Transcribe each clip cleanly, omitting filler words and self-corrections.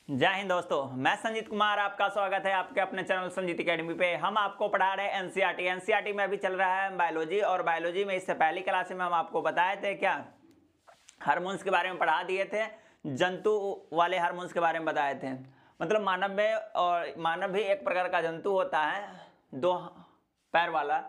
जय हिंद दोस्तों, मैं संजीत कुमार, आपका स्वागत है आपके अपने चैनल संजीत एकेडमी पे। हम आपको पढ़ा रहे हैं एनसीईआरटी में अभी चल रहा है बायोलॉजी, और बायोलॉजी में इससे पहली क्लास में हम आपको बताए थे क्या, हार्मोन्स के बारे में पढ़ा दिए थे, जंतु वाले हार्मोन्स के बारे में बताए थे। मतलब मानव में, और मानव भी एक प्रकार का जंतु होता है, दो पैर वाला।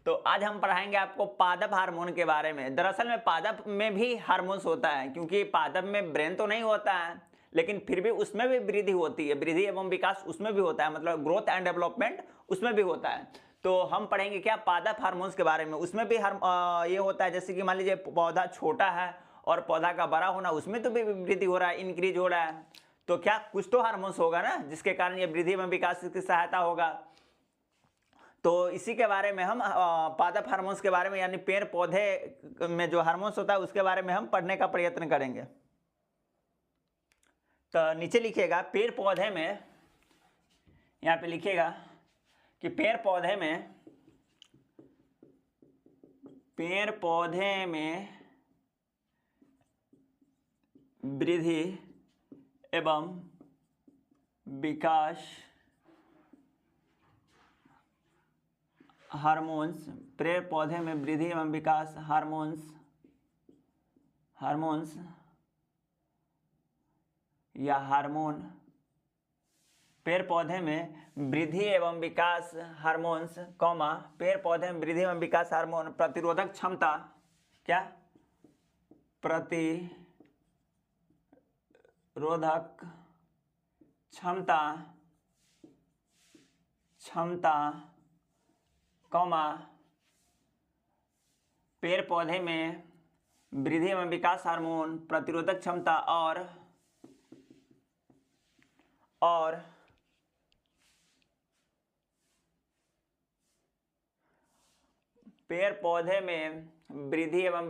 तो आज हम पढ़ाएंगे आपको पादप हार्मोन के बारे में। दरअसल में पादप में भी हार्मोन्स होता है, क्योंकि पादप में ब्रेन तो नहीं होता है, लेकिन फिर भी उसमें भी वृद्धि होती है, वृद्धि एवं विकास उसमें भी होता है, मतलब ग्रोथ एंड डेवलपमेंट उसमें भी होता है। तो हम पढ़ेंगे क्या, पादप हार्मोन्स के बारे में। उसमें भी ये होता है, जैसे कि मान लीजिए पौधा छोटा है और पौधा का बड़ा होना, उसमें तो भी वृद्धि हो रहा है, इंक्रीज हो रहा है। तो क्या कुछ तो हार्मोन्स होगा ना, जिसके कारण ये वृद्धि एवं विकास की सहायता होगा। तो इसी के बारे में हम पादप हार्मोन्स के बारे में, यानी पेड़ पौधे में जो हार्मोन्स होता है उसके बारे में हम पढ़ने का प्रयत्न करेंगे। तो नीचे लिखिएगा पेड़ पौधे में, यहाँ पे लिखिएगा कि पेड़ पौधे में वृद्धि एवं विकास हार्मोन्स, पेड़ पौधे में वृद्धि एवं विकास हार्मोन्स या हार्मोन, पेड़ पौधे में वृद्धि एवं विकास हार्मोन्स, पेड़ पौधे में वृद्धि एवं विकास हार्मोन प्रतिरोधक क्षमता, क्या प्रतिरोधक क्षमता, पेड़ पौधे में वृद्धि एवं विकास हार्मोन प्रतिरोधक क्षमता और पेड़ पौधे में वृद्धि एवं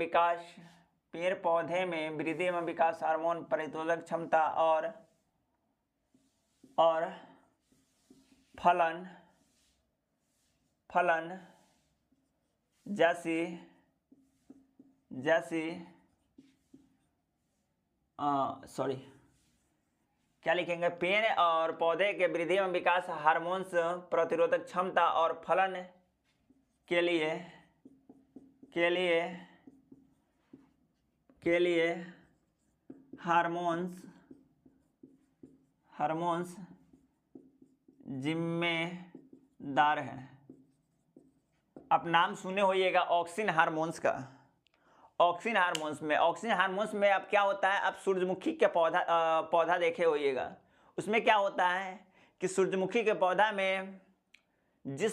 विकास हार्मोन प्रतिरोधक क्षमता और फलन क्या लिखेंगे, पेड़ और पौधे के वृद्धि एवं विकास हार्मोन्स प्रतिरोधक क्षमता और फलन के लिए हार्मोन्स जिम्मेदार है। आप नाम सुने होइएगा ऑक्सिन हार्मोन्स का। ऑक्सिन हार्मोन्स में अब क्या होता है, आप सूरजमुखी के पौधा देखे होइएगा। उसमें क्या होता है कि सूरजमुखी के पौधा में जिस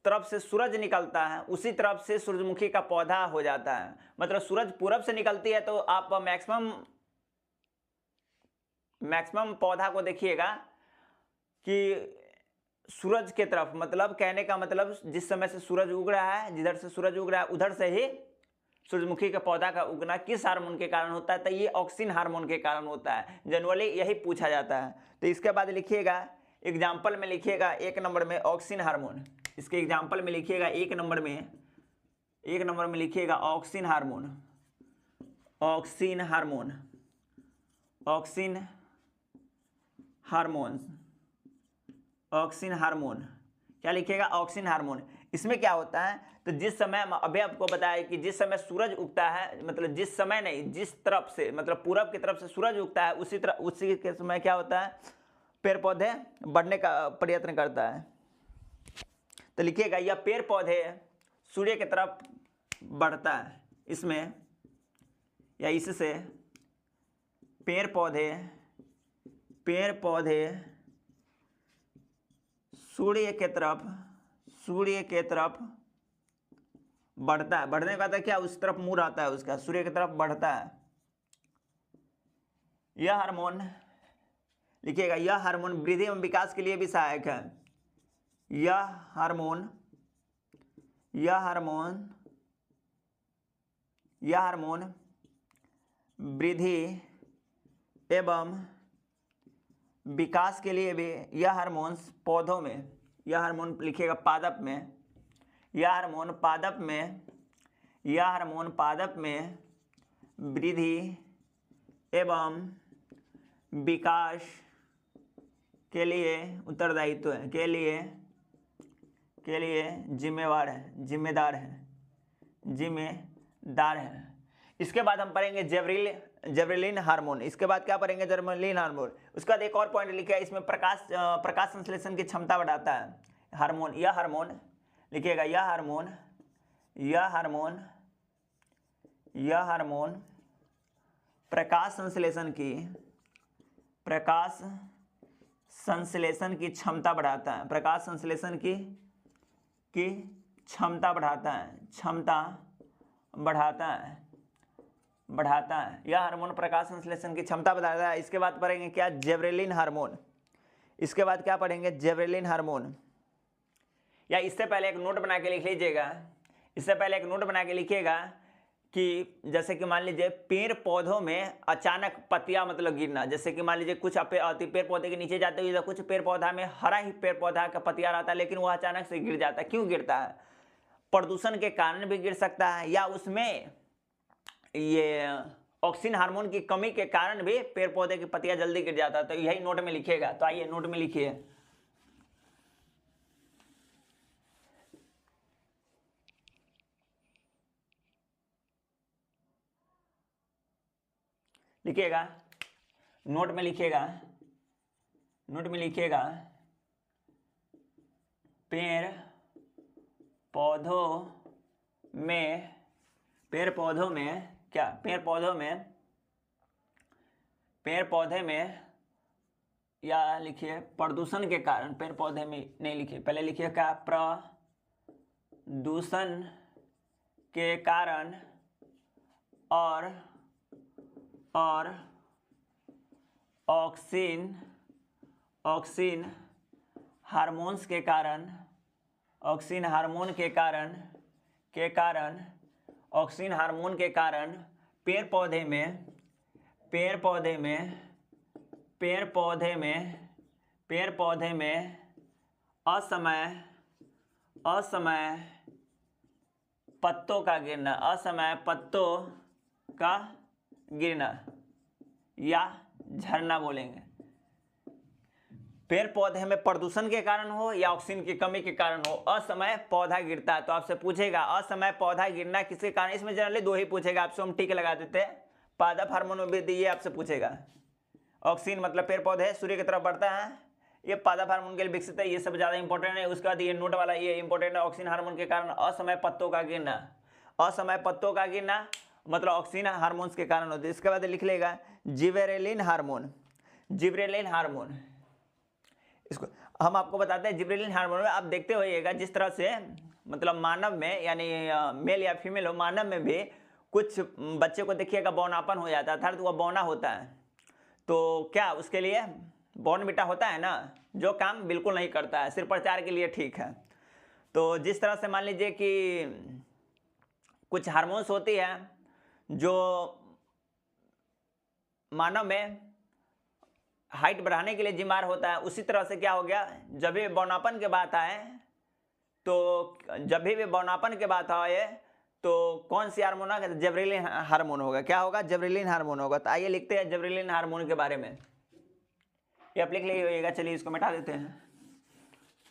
तरफ से सूरज निकलता है उसी तरफ से सूरजमुखी का पौधा हो जाता है। मतलब सूरज पूरब से निकलती है तो आप मैक्सिमम पौधा को देखिएगा कि सूरज के तरफ, मतलब कहने का मतलब जिस समय से सूरज उग रहा है, जिधर से सूरज उग रहा है उधर से ही सूरजमुखी के पौधा का उगना किस हार्मोन के कारण होता है, तो ये ऑक्सिन हार्मोन के कारण होता है। जनरली यही पूछा जाता है। तो इसके बाद लिखिएगा एग्जाम्पल में, लिखिएगा 1 नंबर में ऑक्सिन हार्मोन। इसके एग्जाम्पल में लिखिएगा 1 नंबर में लिखिएगा ऑक्सिन हार्मोन। क्या लिखिएगा, ऑक्सिन हार्मोन। इसमें क्या होता है, तो जिस समय अभी आपको बताया कि जिस समय सूरज उगता है, मतलब जिस समय नहीं, जिस तरफ से, मतलब पूरब की तरफ से सूरज उगता है उसी के समय क्या होता है, पेड़ पौधे बढ़ने का प्रयत्न करता है। तो लिखिएगा यह पेड़ पौधे सूर्य की तरफ बढ़ता है, इसमें या इससे पेड़ पौधे सूर्य के तरफ बढ़ता है। बढ़ने का क्या, उस तरफ मुंह रहता है उसका, सूर्य की तरफ बढ़ता है। यह हार्मोन, लिखिएगा यह हार्मोन वृद्धि एवं विकास के लिए भी सहायक है। यह हार्मोन वृद्धि एवं विकास के लिए भी, यह हार्मोन्स पौधों में, यह हार्मोन लिखिएगा पादप में, यह हार्मोन पादप में वृद्धि एवं विकास के लिए उत्तरदायित्व है, के लिए जिम्मेवार है, जिम्मेदार है। इसके बाद हम पढ़ेंगे जेबरेलिन हार्मोन। इसके बाद क्या पढ़ेंगे? जेबरेलिन हार्मोन। उसके बाद एक और पॉइंट लिखा है इसमें, प्रकाश संश्लेषण की क्षमता बढ़ाता है हार्मोन। यह हार्मोन लिखिएगा, यह हार्मोन प्रकाश संश्लेषण की क्षमता बढ़ाता है, प्रकाश संश्लेषण की क्षमता बढ़ाता है। यह हार्मोन प्रकाश संश्लेषण की क्षमता बढ़ाता है। इसके बाद पढ़ेंगे क्या? जेबरेलिन हार्मोन। इसके बाद क्या पढ़ेंगे? जेबरेलिन हार्मोन। या इससे पहले एक नोट बना के लिख लीजिएगा, इससे पहले एक नोट बना के लिखिएगा कि जैसे कि मान लीजिए पेड़ पौधों में अचानक पत्तियां मतलब गिरना, जैसे कि मान लीजिए कुछ पेड़ पौधे के नीचे जाते हुए कुछ पेड़ पौधा में हरा ही पेड़ पौधा का पत्तियां रहता है, लेकिन वह अचानक से गिर जाता है। क्यों गिरता है? प्रदूषण के कारण भी गिर सकता है, या उसमें ये ऑक्सीजन हार्मोन की कमी के कारण भी पेड़ पौधे की पत्तियां जल्दी गिर जाता है। तो यही नोट में लिखिएगा। तो आइए नोट में लिखिए, लिखिएगा, नोट में लिखिएगा, पेड़ पौधों में क्या? पेड़ पौधे में या लिखिए प्रदूषण के कारण, पेड़ पौधे में नहीं लिखिए, पहले लिखिए क्या? प्रदूषण के कारण और ऑक्सीजन हार्मोन्स के कारण, ऑक्सीजन हार्मोन के कारण पेड़ पौधे में असमय पत्तों का गिरना या झरना बोलेंगे। पेड़ पौधे में प्रदूषण के कारण हो या ऑक्सीजन की कमी के कारण हो, असमय पौधा गिरता है। तो आपसे पूछेगा असमय पौधा गिरना किसके कारण? इसमें जनरली दो ही पूछेगा आपसे, हम टिक लगा देते हैं। पादप हार्मोन में भी ये आपसे पूछेगा। ऑक्सीजन मतलब पेड़ पौधे सूर्य की तरफ बढ़ता है, ये पादप हार्मोन के लिए विकसित है, ये सब ज्यादा इंपॉर्टेंट है। उसके बाद ये नोट वाला ये इंपॉर्टेंट है, ऑक्सीजन हार्मोन के कारण असमय पत्तों का गिरना। असमय पत्तों का गिरना मतलब ऑक्सीजन हार्मोन्स के कारण होते हैं। इसके बाद लिख लेगा जिबरेलिन हार्मोन। इसको हम आपको बताते हैं जिबरेलिन हार्मोन में आप देखते होइएगा, जिस तरह से मतलब मानव में यानी मेल या फीमेल हो, मानव में भी कुछ बच्चे को देखिएगा बौनापन हो जाता है, तो वह बौना होता है। तो क्या उसके लिए बॉर्नविटा होता है ना, जो काम बिल्कुल नहीं करता है, सिर्फ प्रचार के लिए ठीक है। तो जिस तरह से मान लीजिए कि कुछ हार्मोन्स होती है जो मानव में हाइट बढ़ाने के लिए जिम्मेदार होता है, उसी तरह से क्या हो गया, जब भी बौनापन की बात आए तो कौन सी हार्मोन होगा? जिबरेलिन हार्मोन होगा। क्या होगा? जिबरेलिन हार्मोन होगा। तो आइए लिखते हैं जिबरेलिन हार्मोन के बारे में। ये आप लिख लीजिएगा। चलिए इसको मिटा देते हैं।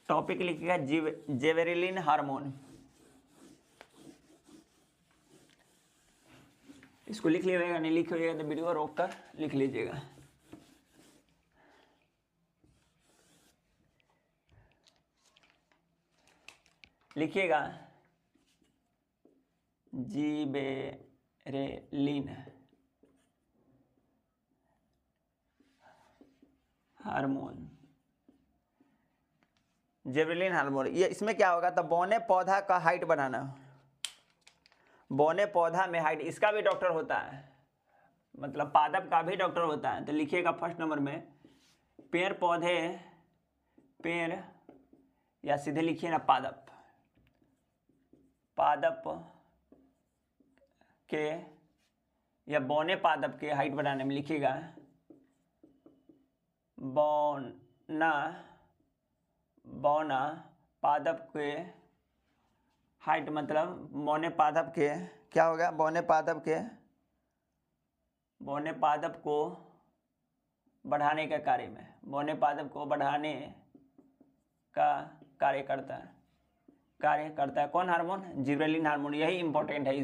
टॉपिक लिखिएगा जिबरेलिन हार्मोन। इसको लिख लीजिएगा, नहीं लिखिएगा तो वीडियो रोक कर लिख लीजिएगा। लिखिएगा जिबरेलिन हार्मोन। जिबरेलिन हार्मोन ये इसमें क्या होगा? तो बौने पौधा का हाइट बढ़ाना, बौने पौधा में हाइट, इसका भी डॉक्टर होता है, मतलब पादप का भी डॉक्टर होता है। तो लिखिएगा फर्स्ट नंबर में पेड़ पौधे, पेड़ या सीधे लिखिए ना पादप के या बौने पादप के हाइट बढ़ाने में लिखिएगा बौना पादप के हाइट, मतलब बौने पादप के क्या होगा? बौने पादप को बढ़ाने के कार्य में, बौने पादप को बढ़ाने का कार्य करता है कौन हार्मोन? Gibberellin hormone. यही इंपॉर्टेंट है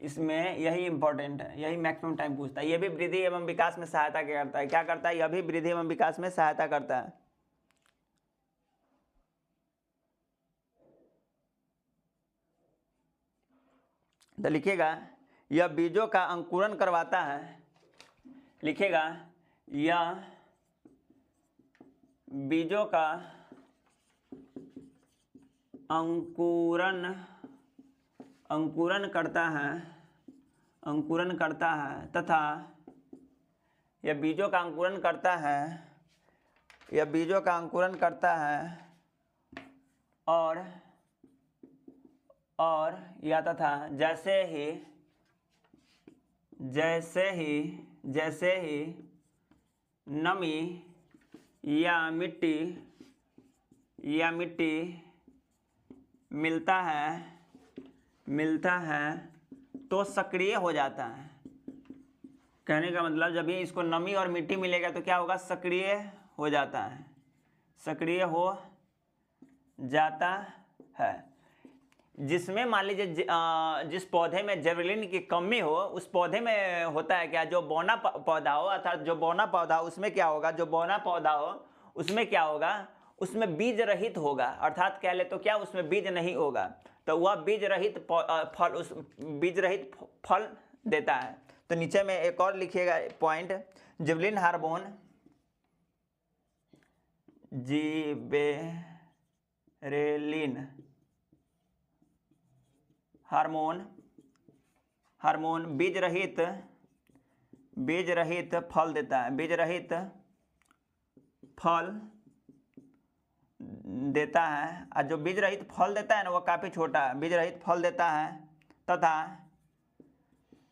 इसमें यही इंपॉर्टेंट है, यही मैक्सिमम टाइम पूछता है। यह भी वृद्धि एवं विकास में सहायता करता है। क्या करता है? यह भी वृद्धि एवं विकास में सहायता करता है। तो लिखिएगा यह बीजों का अंकुरन करवाता है, लिखिएगा यह बीजों का अंकुरन करता है तथा यह बीजों का अंकुरन करता है और या तथा जैसे ही नमी या मिट्टी मिलता है तो सक्रिय हो जाता है। कहने का मतलब जब भी इसको नमी और मिट्टी मिलेगा तो क्या होगा? सक्रिय हो जाता है। जिसमें मान लीजिए जिस पौधे में जिबरेलिन की कमी हो, उस पौधे में होता है क्या? जो बौना पौधा हो, अर्थात जो बौना पौधा उसमें क्या होगा? जो बौना पौधा हो उसमें क्या होगा? उसमें बीज रहित होगा, अर्थात कह ले तो क्या उसमें बीज नहीं होगा, तो वह बीज रहित फल देता है। तो नीचे में एक और लिखिएगा पॉइंट, जिबरेलिन हार्मोन बीज रहित फल देता है, और जो बीज रहित फल देता है ना वो काफ़ी छोटा बीज रहित फल देता है तथा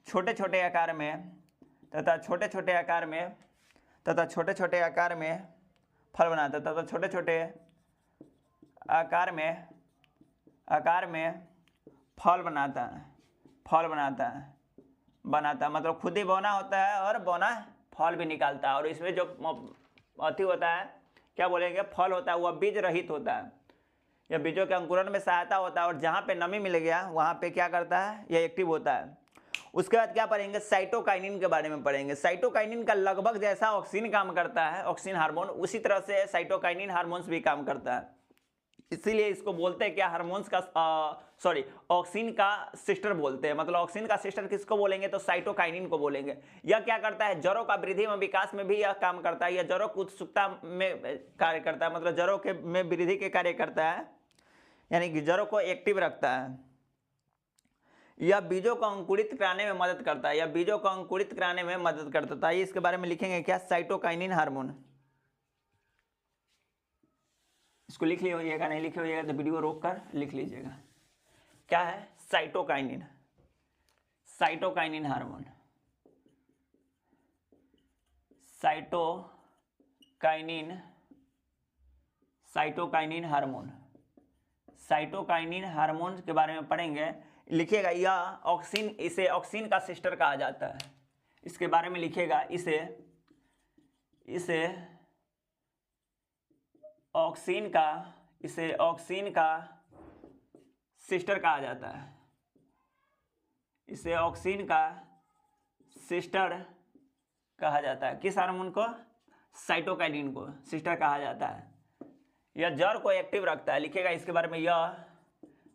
छोटे छोटे आकार में फल बनाता है, तथा छोटे छोटे आकार में फल बनाता है, मतलब खुद ही बौना होता है और बौना फल भी निकालता है। और इसमें जो अति होता है, क्या बोलेंगे, फल होता है, वह बीज रहित होता है। यह बीजों के अंकुरण में सहायता होता है और जहाँ पे नमी मिल गया वहाँ पे क्या करता है? यह एक्टिव होता है। उसके बाद क्या पढ़ेंगे? साइटोकाइनिन के बारे में पढ़ेंगे। साइटोकाइनिन का लगभग जैसा ऑक्सिन काम करता है, ऑक्सिन हार्मोन, उसी तरह से साइटोकाइनिन हार्मोन्स भी काम करता है। इसीलिए इसको बोलते हैं क्या? हार्मोन्स का ऑक्सिन का सिस्टर बोलते हैं। मतलब ऑक्सिन का सिस्टर किसको बोलेंगे? तो साइटोकाइनिन को बोलेंगे। यह क्या करता है? जड़ों का वृद्धि एवं विकास में भी यह काम करता है। यह जड़ों की उत्सुकता में कार्य करता है, मतलब जड़ों के में वृद्धि के कार्य करता है, यानी कि जड़ों को एक्टिव रखता है। यह बीजों को अंकुरित कराने में मदद करता है। इसके बारे में लिखेंगे क्या? Cytokinin hormone. इसको लिख लीजिएगा, नहीं लिखे होइएगा तो वीडियो रोक कर लिख लीजिएगा। क्या है? Cytokinin hormone. साइटोकाइनिन हार्मोन के बारे में पढ़ेंगे। लिखिएगा यह ऑक्सिन, इसे ऑक्सिन का सिस्टर कहा जाता है। इसके बारे में लिखिएगा, इसे ऑक्सिन का सिस्टर कहा जाता है। इसे ऑक्सिन का सिस्टर कहा जाता है। किस हार्मोन को? साइटोकाइनिन को सिस्टर कहा जाता है। यह जड़ को एक्टिव रखता है। लिखिएगा इसके बारे में, यह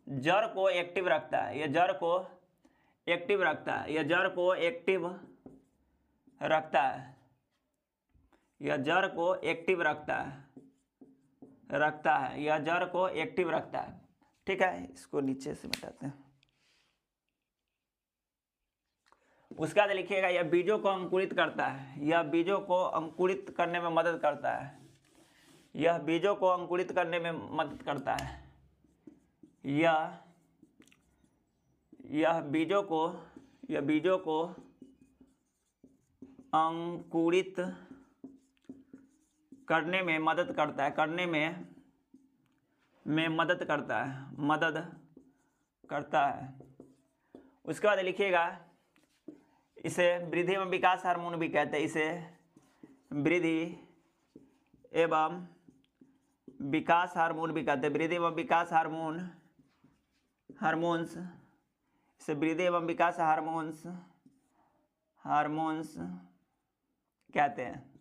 जड़ को एक्टिव रखता है। यह जड़ को एक्टिव रखता है। यह जड़ को एक्टिव रखता है। ठीक है, इसको नीचे से मिटाते हैं। उसके बाद लिखिएगा यह बीजों को अंकुरित करता है। यह बीजों को अंकुरित करने में मदद करता है। यह बीजों को अंकुरित करने में मदद करता है। यह बीजों को अंकुरित करने में मदद करता है। उसके बाद लिखिएगा इसे वृद्धि एवं विकास हार्मोन भी कहते हैं। इसे वृद्धि एवं विकास हार्मोन भी कहते हैं, वृद्धि एवं विकास हार्मोन्स से वृद्धि एवं विकास हार्मोन्स कहते हैं,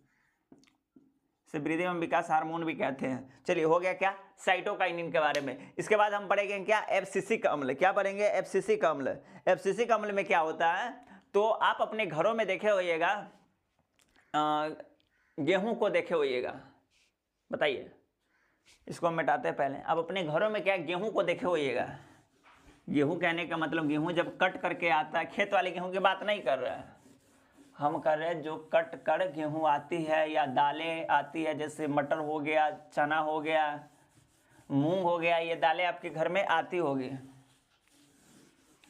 से वृद्धि एवं विकास हार्मोन भी कहते हैं। चलिए हो गया क्या साइटोकाइनिन के बारे में। इसके बाद हम पढ़ेंगे क्या एब्सिसिक अम्ल। क्या पढ़ेंगे एब्सिसिक अम्ल। एब्सिसिक अम्ल में क्या होता है, तो आप अपने घरों में देखे होइएगा, गेहूं को देखे होइएगा, बताइए इसको हम मिटाते हैं पहले। आप अपने घरों में क्या गेहूं को देखे होइएगा। गेहूं कहने का मतलब गेहूं जब कट करके आता है, खेत वाले गेहूं की बात नहीं कर रहे हैं हम, कर रहे हैं जो कट कर गेहूं आती है या दालें आती है, जैसे मटर हो गया, चना हो गया, मूंग हो गया, ये दालें आपके घर में आती होगी,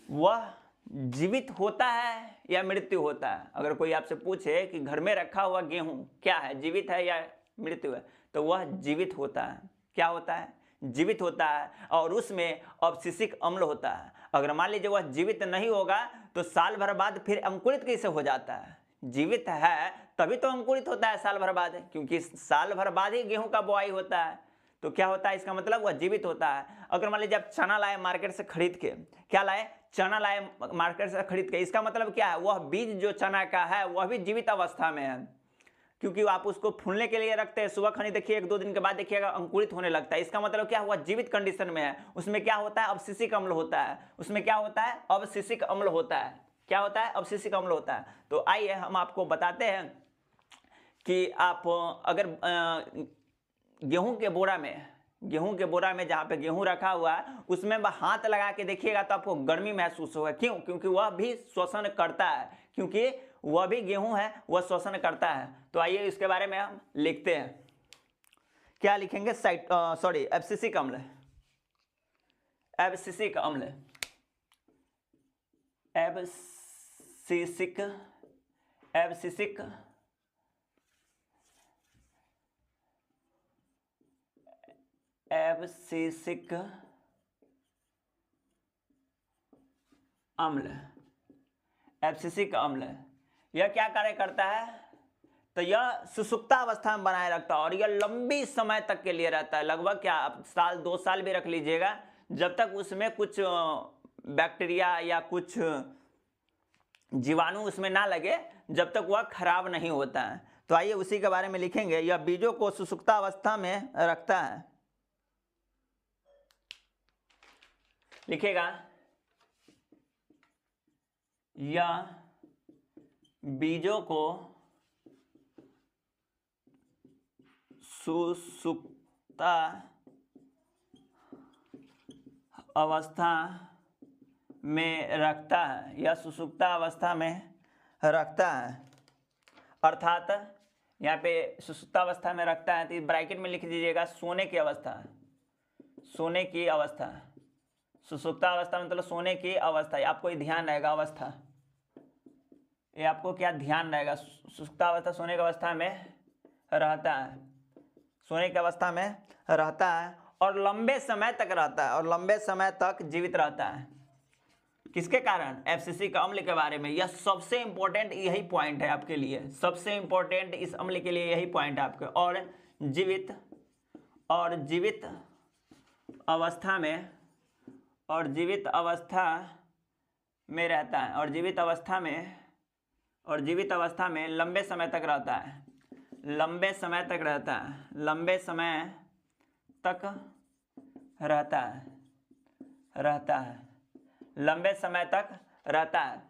वह जीवित होता है या मृत्यु होता है। अगर कोई आपसे पूछे कि घर में रखा हुआ गेहूं क्या है, जीवित है या मृत्यु है, तो वह जीवित होता है। क्या होता है, जीवित होता है, और उसमें अब्सिसिक अम्ल होता है। अगर मान लीजिए वह जीवित नहीं होगा तो साल भर बाद फिर अंकुरित कैसे हो जाता है। जीवित है तभी तो अंकुरित होता है साल भर बाद, क्योंकि साल भर बाद ही गेहूं का बुआई होता है। तो क्या होता है, इसका मतलब वह जीवित होता है। अगर मान लीजिए आप चना लाए मार्केट से खरीद के, क्या लाए, चना लाए मार्केट से खरीद के, इसका मतलब क्या है, वह बीज जो चना का है वह भी जीवित अवस्था में है, क्योंकि आप उसको फूलने के लिए रखते हैं, सुबह खनी देखिए 1-2 दिन के बाद देखिएगा अंकुरित होने लगता है। इसका मतलब क्या हुआ, जीवित कंडीशन में है। उसमें क्या होता है, अब्सिसिक अम्ल होता है। उसमें क्या होता है, अब्सिसिक अम्ल होता है। क्या होता है, अब्सिसिक अम्ल होता है। तो आइए हम आपको बताते हैं कि आप अगर गेहूं के बोरा में जहाँ पे गेहूं रखा हुआ है उसमें हाथ लगा के देखिएगा तो आपको गर्मी महसूस होगा। क्यों, क्योंकि वह भी श्वसन करता है, क्योंकि वह भी गेहूं है, वह श्वसन करता है। तो आइए इसके बारे में हम लिखते हैं। क्या लिखेंगे, एब्सिसिक अम्ल। एब्सिसिक अम्ल, एब्सिसिक अम्ल। एब्सिसिक अम्ल यह क्या कार्य करता है, तो यह सुसुप्ता अवस्था में बनाए रखता है और यह लंबी समय तक के लिए रहता है। लगभग क्या आप साल 2 साल भी रख लीजिएगा, जब तक उसमें कुछ बैक्टीरिया या कुछ जीवाणु उसमें ना लगे, जब तक वह खराब नहीं होता है। तो आइए उसी के बारे में लिखेंगे। यह बीजों को सुसुप्ता अवस्था में रखता है। लिखेगा, यह बीजों को सुसुप्ता अवस्था में रखता है। यह सुसुप्ता अवस्था में रखता है, अर्थात यहाँ पे सुसुप्ता अवस्था में रखता है तो ब्रैकेट में लिख दीजिएगा सोने की अवस्था। सोने की अवस्था, सुसुप्ता अवस्था मतलब सोने की अवस्था। आपको ये ध्यान रहेगा, अवस्था ये आपको क्या ध्यान रहेगा। सुसुप्ता अवस्था सोने की अवस्था में रहता है, सोने की अवस्था में रहता है और लंबे समय तक रहता है, और लंबे समय तक जीवित रहता है। किसके कारण, एब्सिसिक अम्ल के बारे में। यह सबसे इंपॉर्टेंट यही पॉइंट है आपके लिए, सबसे इंपॉर्टेंट इस अम्ल के लिए यही पॉइंट है आपके। और जीवित अवस्था में, और जीवित अवस्था में रहता है, और जीवित अवस्था में लंबे समय तक रहता है, लंबे समय तक रहता है, लंबे समय तक रहता है, लंबे समय तक रहता है।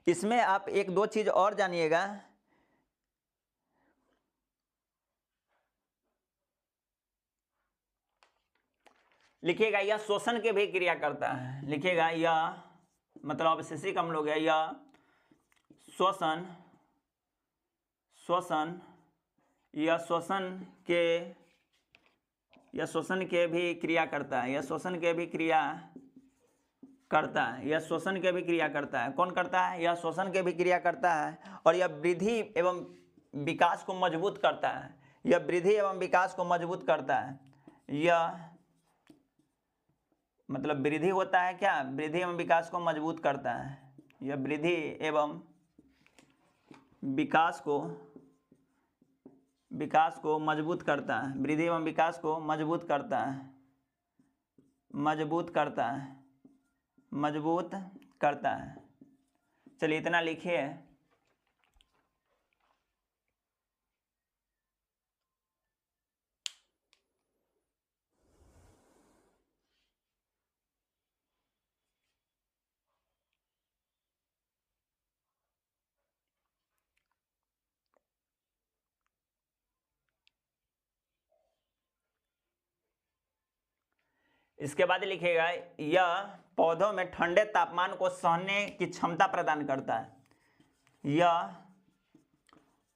इसमें आप 1-2 चीज और जानिएगा। लिखिएगा, यह श्वसन के भी क्रिया करता है। लिखिएगा, यह मतलब एब्सिसिक अम्ल हो गया, यह श्वसन यह श्वसन के भी क्रिया करता है। यह श्वसन के भी क्रिया करता है, यह श्वसन के भी क्रिया करता है। कौन करता है, यह श्वसन के भी क्रिया करता है। और यह वृद्धि एवं विकास को मजबूत करता है, यह वृद्धि एवं विकास को मजबूत करता है। यह मतलब वृद्धि होता है क्या, वृद्धि एवं विकास को मजबूत करता है। यह वृद्धि एवं विकास को विकास को मजबूत करता है, वृद्धि एवं विकास को मजबूत करता है, मजबूत करता है, मजबूत करता है। चलिए इतना लिखिए। इसके बाद लिखिएगा, यह पौधों में ठंडे तापमान को सहने की क्षमता प्रदान करता है। यह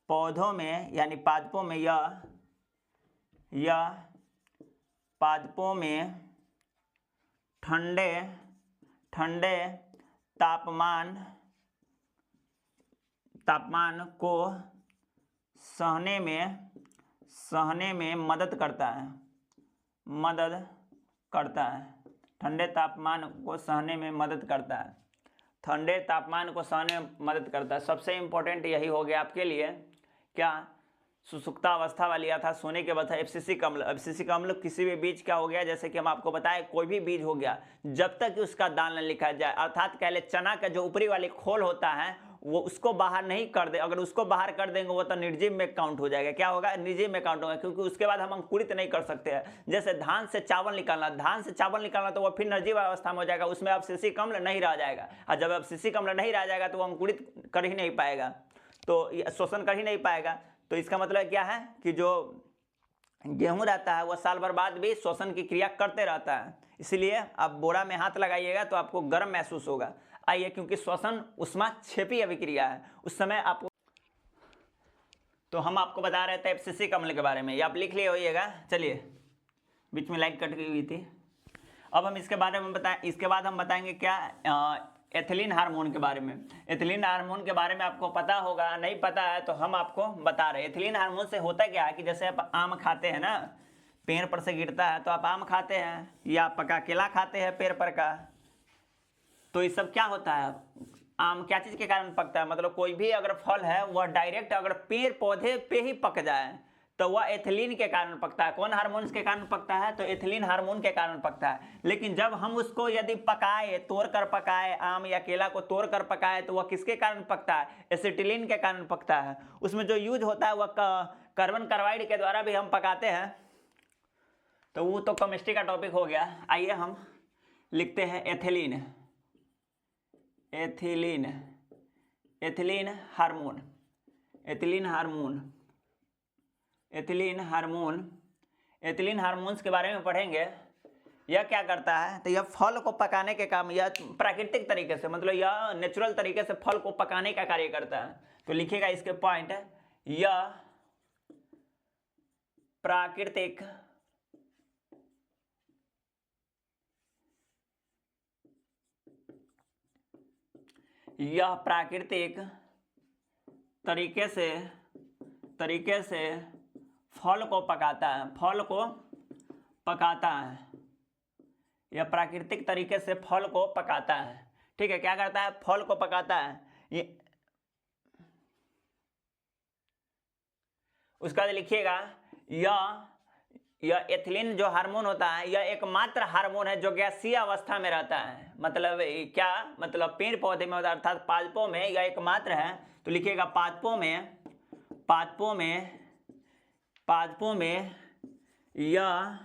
पौधों में यानी पादपों में, यह पादपों में ठंडे तापमान को सहने में मदद करता है, ठंडे तापमान को सहने में मदद करता है, ठंडे तापमान को सहने में मदद करता है। सबसे इम्पोर्टेंट यही हो गया आपके लिए, क्या, सुसुप्ता अवस्था वाली अर्थात सोने के बाद एब्सिसिक अम्ल। एब्सिसिक अम्ल किसी भी बीज का हो गया, जैसे कि हम आपको बताएं कोई भी बीज हो गया, जब तक कि उसका दान न लिखा जाए, अर्थात कह ले चना का जो ऊपरी वाली खोल होता है वो उसको बाहर नहीं कर दे, अगर उसको बाहर कर देंगे वो तो निर्जीव में काउंट हो जाएगा। क्या होगा? निर्जीव में काउंट होगा, क्योंकि उसके बाद हम अंकुरित नहीं कर सकते हैं। जैसे धान से चावल निकालना, तो वो फिर निर्जीव अवस्था में हो जाएगा, उसमें अवशेषिक अम्ल नहीं रह जाएगा, और जब अवशेषिक अम्ल नहीं रह जाएगा तो वो अंकुरित कर ही नहीं पाएगा, तो शोषण कर ही नहीं पाएगा। तो इसका मतलब क्या है कि जो गेहूं रहता है वह साल भर बाद भी शोषण की क्रिया करते रहता है, इसलिए आप बोरा में हाथ लगाइएगा तो आपको गर्म महसूस होगा। आइए, क्योंकि श्वसन ऊष्माक्षेपी अभिक्रिया है, उस समय आपको, तो हम आपको बता रहे थे एब्सिसिक अम्ल के बारे में, ये आप लिख लिए होइएगा। चलिए, बीच में लाइट कट गई हुई थी। अब हम इसके बारे में इसके बाद हम बताएंगे क्या, एथिलीन हार्मोन के बारे में। एथिलीन हार्मोन के बारे में आपको पता होगा, नहीं पता है तो हम आपको बता रहे हैं। एथिलीन हार्मोन से होता क्या है कि जैसे आप आम खाते हैं ना, पेड़ पर से गिरता है तो आप आम खाते हैं, या पका केला खाते हैं पेड़ पर का, तो ये सब क्या होता है, आम क्या चीज़ के कारण पकता है, मतलब कोई भी अगर फल है वह डायरेक्ट अगर पेड़ पौधे पे ही पक जाए तो वह एथिलीन के कारण पकता है। कौन हार्मोन्स के कारण पकता है? तो एथिलीन हार्मोन के कारण पकता है। लेकिन जब हम उसको यदि पकाए, तोड़ कर पकाए, आम या केला को तोड़ कर पकाए, तो वह किसके कारण पकता है? एसिटिलीन के कारण पकता है। उसमें जो यूज होता है वह कार्बन कार्बाइड के द्वारा भी हम पकाते हैं, तो वो तो केमिस्ट्री का टॉपिक हो गया। आइए हम लिखते हैं ethylene, ethylene, ethylene hormone, ethylene hormone, ethylene hormone. Ethylene hormones के बारे में पढ़ेंगे। यह क्या करता है? तो यह फल को पकाने के काम, यह प्राकृतिक तरीके से, मतलब यह नेचुरल तरीके से फल को पकाने का कार्य करता है। तो लिखिएगा इसके पॉइंट, यह प्राकृतिक तरीके से फल को पकाता है, फल को पकाता है। यह प्राकृतिक तरीके से फल को पकाता है। ठीक है, क्या करता है? फल को पकाता है। ये उसका लिखिएगा, यह एथिलीन जो हार्मोन होता है, यह एकमात्र हार्मोन है जो गैसीय अवस्था में रहता है। मतलब क्या, मतलब पेड़ पौधे में अर्थात पादपों में यह एकमात्र है। तो लिखिएगा पादपों में यह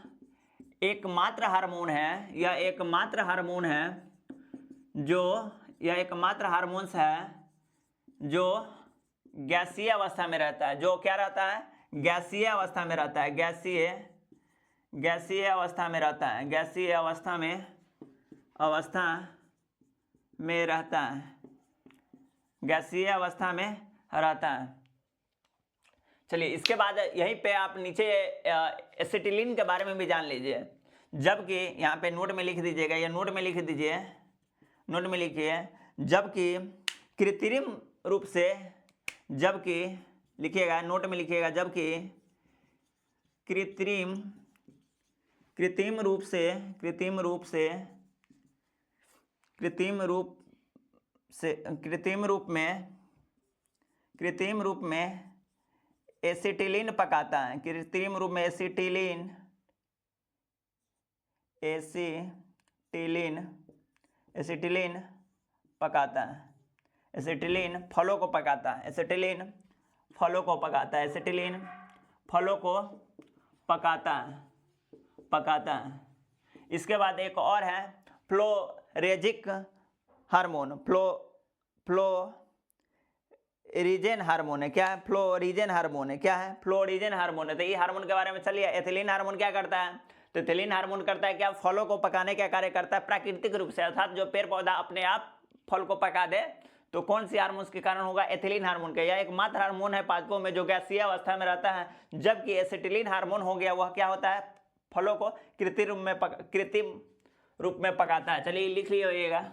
एकमात्र हार्मोन है, यह एकमात्र हार्मोन है जो, यह एकमात्र हार्मोन्स है जो गैसीय अवस्था में रहता है। जो क्या रहता है? गैसीय अवस्था में रहता है, गैसीय अवस्था में रहता है, गैसीय अवस्था में रहता है, गैसीय अवस्था में रहता है। चलिए, इसके बाद यहीं पे आप नीचे एसिटिलीन के बारे में भी जान लीजिए। जबकि यहाँ पे नोट में लिख दीजिएगा, ये नोट में लिख दीजिए, नोट में लिखिए, जबकि कृत्रिम रूप से, जबकि लिखिएगा, नोट में लिखिएगा, जबकि कृत्रिम रूप में एसिटिलीन पकाता है, कृत्रिम रूप में एसिटिलीन पकाता है, एसिटिलीन फलों को पकाता है, एसिटिलीन फलों को पकाता है, एसिटिलीन फलों को पकाता है। इसके बाद एक और है फ्लोरेजिक हार्मोन, फ्लोरीजेन हार्मोन है। क्या है? फ्लोरीजेन हार्मोन है। क्या है? फ्लोरीजेन हार्मोन है। तो ये हार्मोन के बारे में चलिए। एथिलीन हार्मोन क्या करता है? तो एथिलीन हार्मोन करता है क्या? फलों को पकाने का कार्य करता है प्राकृतिक रूप से, अर्थात जो पेड़ पौधा अपने आप फल को पका दे, तो कौन सी हार्मोन के कारण होगा? एथिलीन हार्मोन के। यह एकमात्र हार्मोन है पादपों में जो गैसीय अवस्था में रहता है, जबकि एसिटिलीन हार्मोन हो गया वह क्या होता है? फलों को कृत्रिम रूप में पकाता है। चलिए लिख लीजिएगा।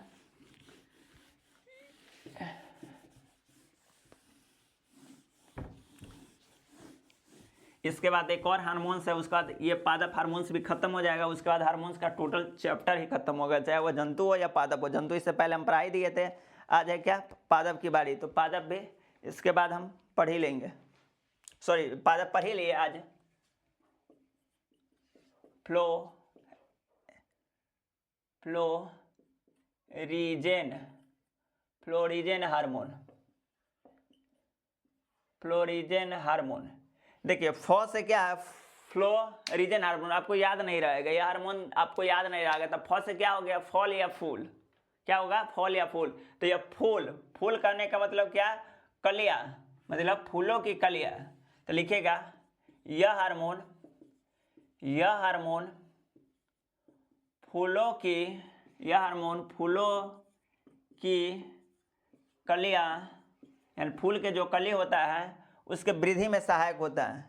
इसके बाद एक और हार्मोन्स है, उसके बाद ये पादप हार्मोन्स भी खत्म हो जाएगा। उसके बाद हार्मोन्स का टोटल चैप्टर ही खत्म होगा, चाहे वो जंतु हो या पादप हो। जंतु इससे पहले हम पढ़ा ही दिए थे, आज है क्या? पादप की बारी। तो पादप भी इसके बाद हम पढ़ ही लेंगे, सॉरी पादप पढ़ ही लिए आज। Florigen hormone. देखिए फॉ से क्या है? Florigen hormone. आपको याद नहीं रहेगा, यह हार्मोन आपको याद नहीं रहेगा, तो फॉ से क्या हो गया? फल या फूल। क्या होगा? फल या फूल। तो यह फूल करने का मतलब क्या? कलियां, मतलब फूलों की कलियां। तो लिखिएगा यह हार्मोन फूलों की कलियां, यानी फूल के जो कली होता है उसके वृद्धि में सहायक होता है।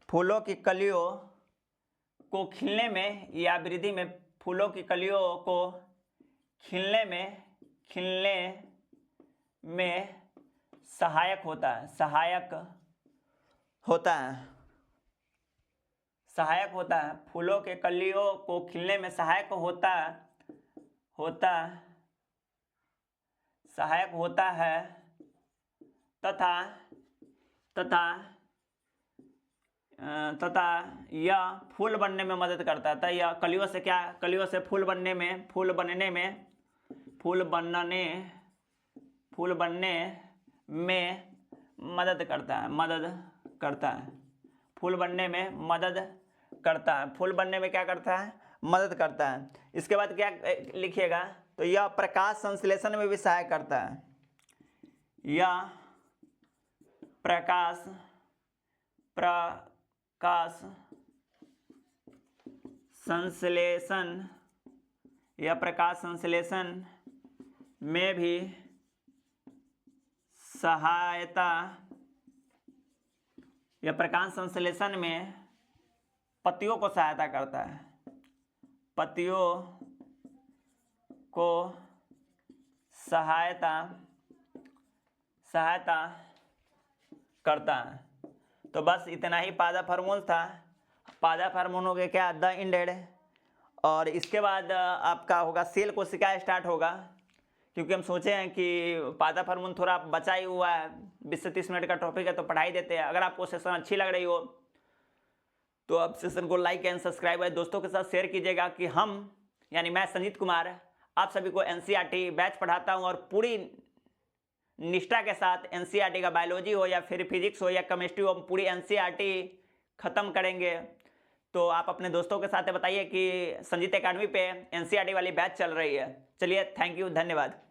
फूलों की कलियों को खिलने में या वृद्धि में, फूलों की कलियों को खिलने में सहायक होता है। फूलों के कलियों को खिलने में सहायक होता है तथा यह फूल बनने में मदद करता है। यह कलियों से क्या? कलियों से फूल बनने में मदद करता है। फूल बनने में क्या करता है? मदद करता है। इसके बाद क्या लिखिएगा? तो यह प्रकाश संश्लेषण में भी सहायक करता है। यह प्रकाश संश्लेषण में भी सहायता, यह प्रकाश संश्लेषण में पत्तियों को सहायता करता है। पत्तियों को सहायता करता है। तो बस इतना ही पादप हार्मोन था। पादप हार्मोन हो गया क्या? The ended. और इसके बाद आपका होगा सेल कोशिका स्टार्ट होगा, क्योंकि हम सोचे हैं कि पादप हार्मोन थोड़ा बचा ही हुआ है, 20 से 30 मिनट का टॉपिक है तो पढ़ाई देते हैं। अगर आपको सेशन अच्छी लग रही हो तो आप सेशन को लाइक एंड सब्सक्राइब है दोस्तों के साथ शेयर कीजिएगा कि हम, यानी मैं संजीत कुमार, आप सभी को एनसीईआरटी बैच पढ़ाता हूं और पूरी निष्ठा के साथ एनसीईआरटी का बायोलॉजी हो या फिर फिजिक्स हो या केमिस्ट्री हो, पूरी एनसीईआरटी खत्म करेंगे। तो आप अपने दोस्तों के साथ बताइए कि संजीत एकेडमी पे एनसीईआरटी वाली बैच चल रही है। चलिए, थैंक यू, धन्यवाद।